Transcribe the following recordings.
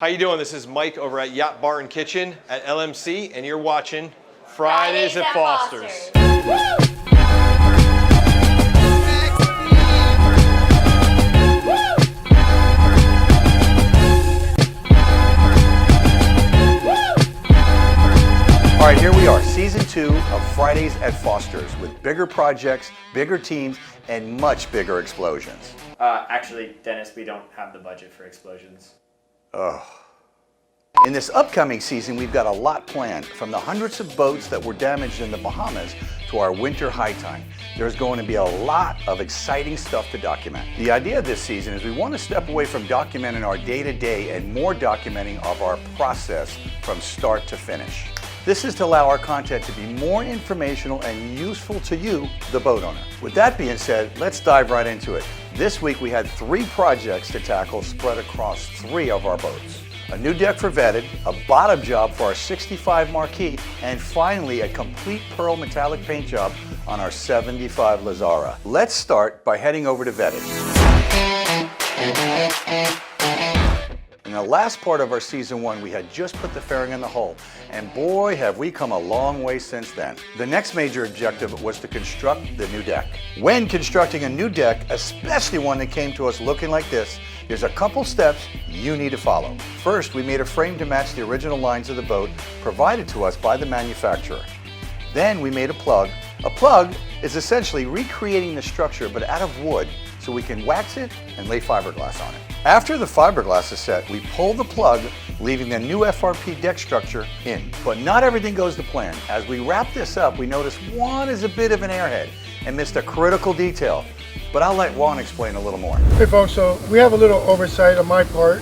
How you doing? This is Mike over at Yacht Bar and Kitchen at LMC, and you're watching Fridays at Foster's. All right, here we are, season 2 of Fridays at Foster's with bigger projects, bigger teams, and much bigger explosions. Actually, Dennis, we don't have the budget for explosions. Ugh. In this upcoming season, we've got a lot planned, from the hundreds of boats that were damaged in the Bahamas to our winter high time. There's going to be a lot of exciting stuff to document. The idea of this season is we want to step away from documenting our day-to-day and more documenting of our process from start to finish. This is to allow our content to be more informational and useful to you, the boat owner. With that being said, let's dive right into it. This week we had 3 projects to tackle spread across 3 of our boats. A new deck for Vetted, a bottom job for our 65 Marquee, and finally a complete pearl metallic paint job on our 75 LAZARRA. Let's start by heading over to Vetted. In the last part of our season 1, we had just put the fairing in the hull, and boy have we come a long way since then. The next major objective was to construct the new deck. When constructing a new deck, especially one that came to us looking like this, there's a couple steps you need to follow. First, we made a frame to match the original lines of the boat provided to us by the manufacturer. Then we made a plug. A plug is essentially recreating the structure but out of wood, so we can wax it and lay fiberglass on it. After the fiberglass is set, we pull the plug, leaving the new FRP deck structure in. But not everything goes to plan. As we wrap this up, we notice one is a bit of an airhead and missed a critical detail. But I'll let Juan explain a little more. Hey folks, so we have a little oversight on my part.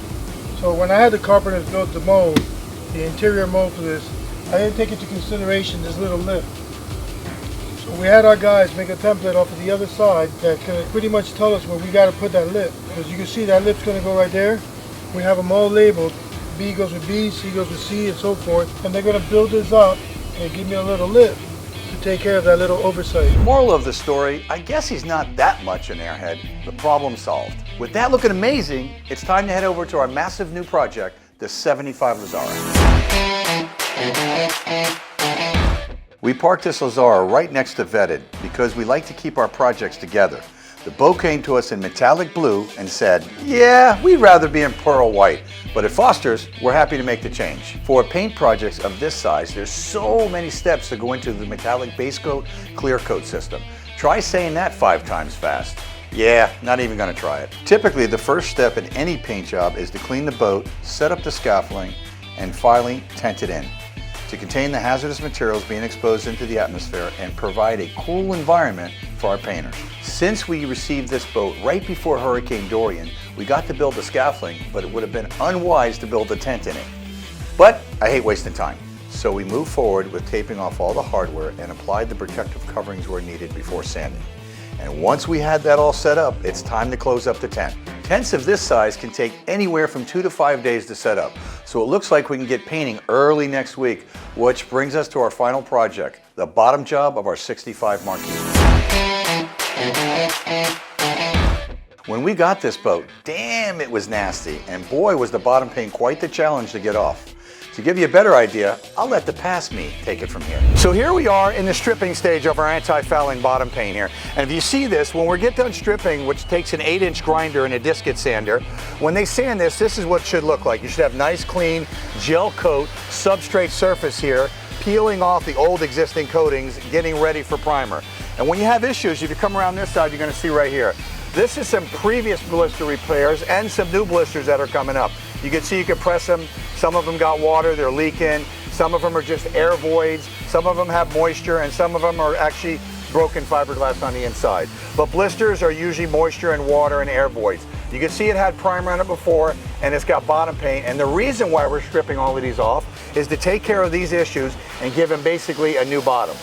So when I had the carpenters build the mold, the interior mold for this, I didn't take into consideration this little lip. So we had our guys make a template off of the other side that can pretty much tell us where we got to put that lip. As you can see, that lip's going to go right there. We have them all labeled. B goes with B, C goes with C, and so forth. And they're going to build this up and give me a little lip to take care of that little oversight. Moral of the story, I guess he's not that much an airhead. The problem solved. With that looking amazing, it's time to head over to our massive new project, the 75 LAZARRA. We parked this LAZARRA right next to Vetted because we like to keep our projects together. The boat came to us in metallic blue and said, yeah, we'd rather be in pearl white, but at Foster's, we're happy to make the change. For paint projects of this size, there's so many steps to go into the metallic base coat, clear coat system. Try saying that 5 times fast. Yeah, not even gonna try it. Typically, the first step in any paint job is to clean the boat, set up the scaffolding, and finally tent it in to contain the hazardous materials being exposed into the atmosphere and provide a cool environment for our painters. Since we received this boat right before Hurricane Dorian, we got to build the scaffolding, but it would have been unwise to build a tent in it. But I hate wasting time. So we moved forward with taping off all the hardware and applied the protective coverings where needed before sanding. And once we had that all set up, it's time to close up the tent. Tents of this size can take anywhere from 2 to 5 days to set up. So it looks like we can get painting early next week, which brings us to our final project, the bottom job of our 65 Marquee. When we got this boat, damn, it was nasty, and boy was the bottom paint quite the challenge to get off. To give you a better idea, I'll let the past me take it from here. So here we are in the stripping stage of our anti-fouling bottom paint here. And if you see this, when we get done stripping, which takes an 8-inch grinder and a disket sander, when they sand this, this is what it should look like. You should have nice, clean, gel coat, substrate surface here, peeling off the old existing coatings, getting ready for primer. And when you have issues, if you come around this side, you're gonna see right here. This is some previous blister repairs and some new blisters that are coming up. You can see you can press them. Some of them got water, they're leaking. Some of them are just air voids. Some of them have moisture, and some of them are actually broken fiberglass on the inside. But blisters are usually moisture and water and air voids. You can see it had primer on it before, and it's got bottom paint. And the reason why we're stripping all of these off is to take care of these issues and give them basically a new bottom.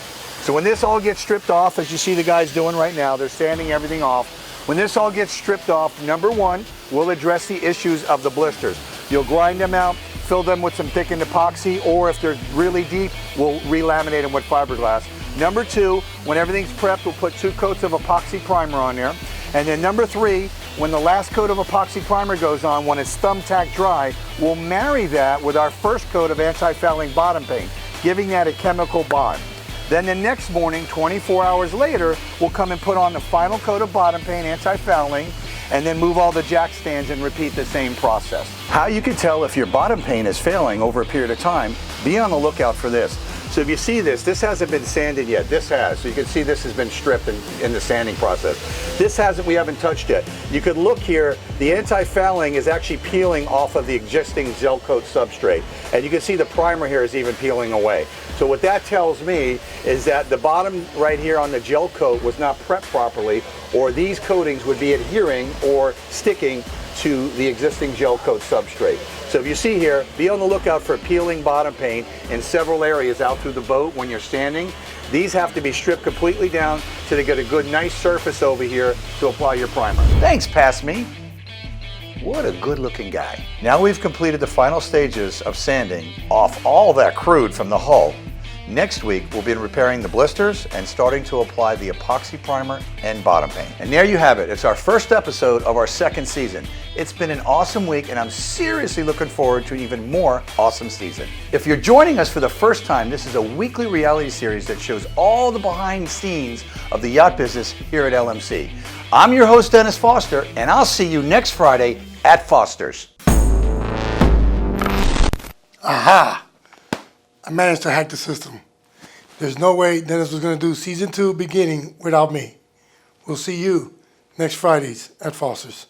So when this all gets stripped off, as you see the guys doing right now, they're sanding everything off. When this all gets stripped off, number 1, we'll address the issues of the blisters. You'll grind them out, fill them with some thickened epoxy, or if they're really deep, we'll relaminate them with fiberglass. Number 2, when everything's prepped, we'll put 2 coats of epoxy primer on there. And then number 3, when the last coat of epoxy primer goes on, when it's thumbtack dry, we'll marry that with our first coat of anti-fouling bottom paint, giving that a chemical bond. Then the next morning, 24 hours later, we'll come and put on the final coat of bottom paint, anti-fouling, and then move all the jack stands and repeat the same process. How you can tell if your bottom paint is failing over a period of time, be on the lookout for this. So if you see this hasn't been sanded yet. This has. So you can see this has been stripped in the sanding process. This hasn't, we haven't touched yet. You could look here, the anti-fouling is actually peeling off of the existing gel coat substrate. And you can see the primer here is even peeling away. So what that tells me is that the bottom right here on the gel coat was not prepped properly, or these coatings would be adhering or sticking to the existing gel coat substrate. So if you see here, be on the lookout for peeling bottom paint in several areas out through the boat when you're standing. These have to be stripped completely down so they get a good nice surface over here to apply your primer. Thanks, Pass Me. What a good looking guy. Now we've completed the final stages of sanding off all that crude from the hull. Next week, we'll be repairing the blisters and starting to apply the epoxy primer and bottom paint. And there you have it. It's our first episode of our second season. It's been an awesome week, and I'm seriously looking forward to an even more awesome season. If you're joining us for the first time, this is a weekly reality series that shows all the behind the scenes of the yacht business here at LMC. I'm your host, Dennis Foster, and I'll see you next Friday at Foster's. Aha! I managed to hack the system. There's no way Dennis was going to do season 2 beginning without me. We'll see you next Fridays at Foster's.